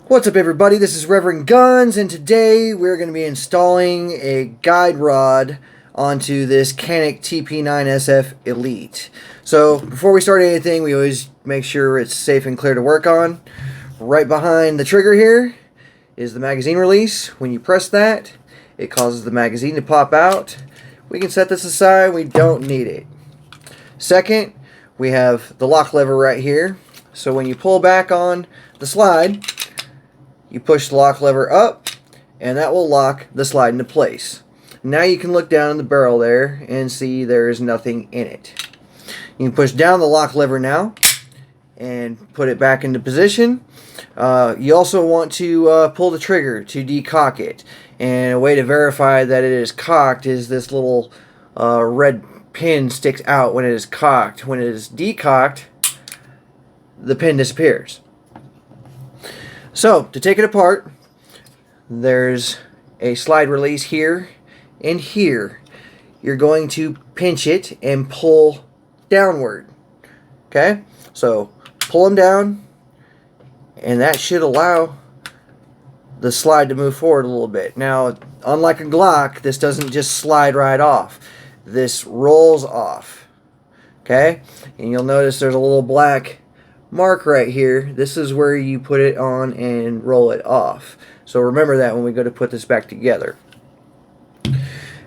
What's up, everybody? This is Reverend Guns, and today we're going to be installing a guide rod onto this Canik TP9SF Elite. So before we start anything, we always make sure it's safe and clear to work on. Right behind the trigger here is the magazine release. When you press that, it causes the magazine to pop out. We can set this aside. We don't need it. Second, we have the lock lever right here. So when you pull back on the slide, you push the lock lever up, and that will lock the slide into place. Now you can look down in the barrel there and see there is nothing in it. You can push down the lock lever now and put it back into position. You also want to pull the trigger to decock it. And a way to verify that it is cocked is this little red pin sticks out when it is cocked. When it is decocked, the pin disappears. So, to take it apart, there's a slide release here and here. You're going to pinch it and pull downward. Okay? So, pull them down, and that should allow the slide to move forward a little bit. Now, unlike a Glock, this doesn't just slide right off. This rolls off. Okay? And you'll notice there's a little black mark right here. This is where you put it on and roll it off. So remember that when we go to put this back together.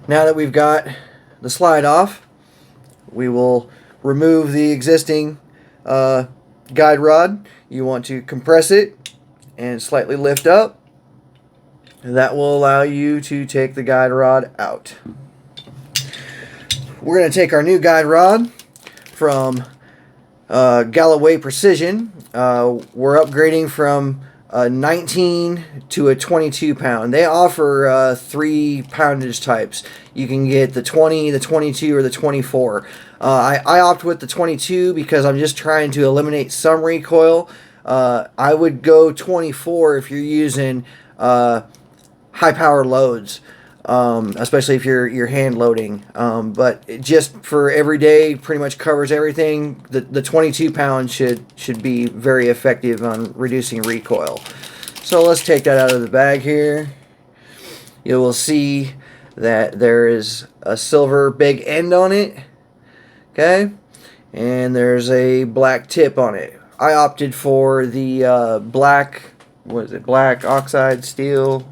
Now that we've got the slide off, we will remove the existing guide rod. You want to compress it and slightly lift up. That will allow you to take the guide rod out. We're going to take our new guide rod from Galloway Precision. We're upgrading from a 19 to a 22 pound. They offer 3 poundage types. You can get the 20, the 22, or the 24. I opt with the 22 because I'm just trying to eliminate some recoil. I would go 24 if you're using high power loads. Especially if you're hand loading, but just for everyday, pretty much covers everything. The 22 pound should be very effective on reducing recoil. So let's take that out of the bag here. You will see that there is a silver big end on it, okay, and there's a black tip on it. I opted for the black, what is it, black oxide steel,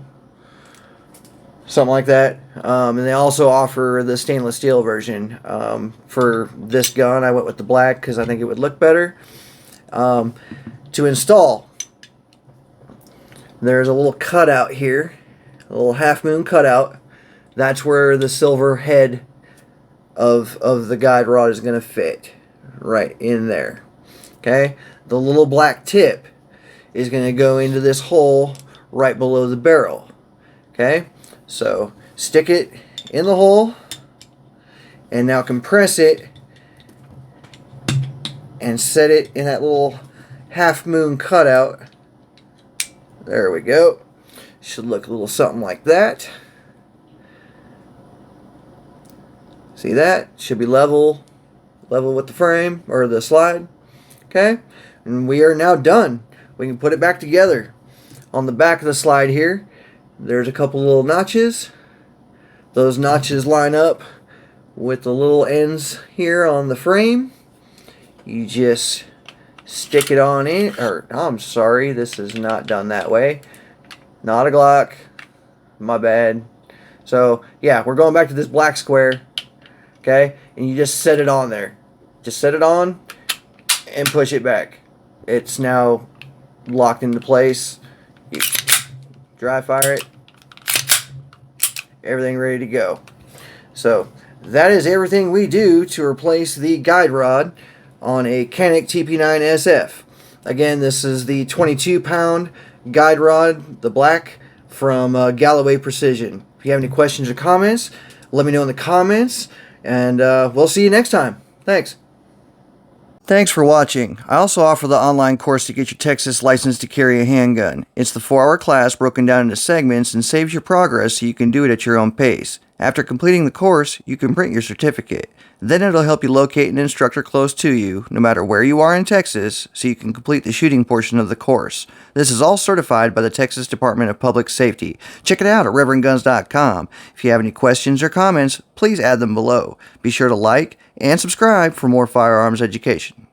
something like that. And they also offer the stainless steel version. For this gun, I went with the black because I think it would look better. To install, there's a little cutout here, a little half moon cutout. That's where the silver head of the guide rod is going to fit, right in there. Okay, the little black tip is going to go into this hole right below the barrel. Okay, so stick it in the hole and now compress it and set it in that little half moon cutout. There we go. Should look a little something like that. See that? Should be level with the frame or the slide. Okay, and we are now done. We can put it back together. On the back of the slide here, there's a couple little notches. Those notches line up with the little ends here on the frame. You just stick it on in, or I'm sorry, this is not done that way. Not a Glock. My bad. So yeah, we're going back to this black square. Okay, and you just set it on there. Just set it on and push it back. It's now locked into place. You dry fire it, everything ready to go. So that is everything we do to replace the guide rod on a Canik TP9SF. Again, this is the 22 pound guide rod, the black, from Galloway Precision. If you have any questions or comments, let me know in the comments, and we'll see you next time. Thanks. Thanks for watching. I also offer the online course to get your Texas license to carry a handgun. It's the 4-hour class broken down into segments and saves you progress so you can do it at your own pace. After completing the course, you can print your certificate. Then it'll help you locate an instructor close to you, no matter where you are in Texas, so you can complete the shooting portion of the course. This is all certified by the Texas Department of Public Safety. Check it out at reverendguns.com. If you have any questions or comments, please add them below. Be sure to like and subscribe for more firearms education.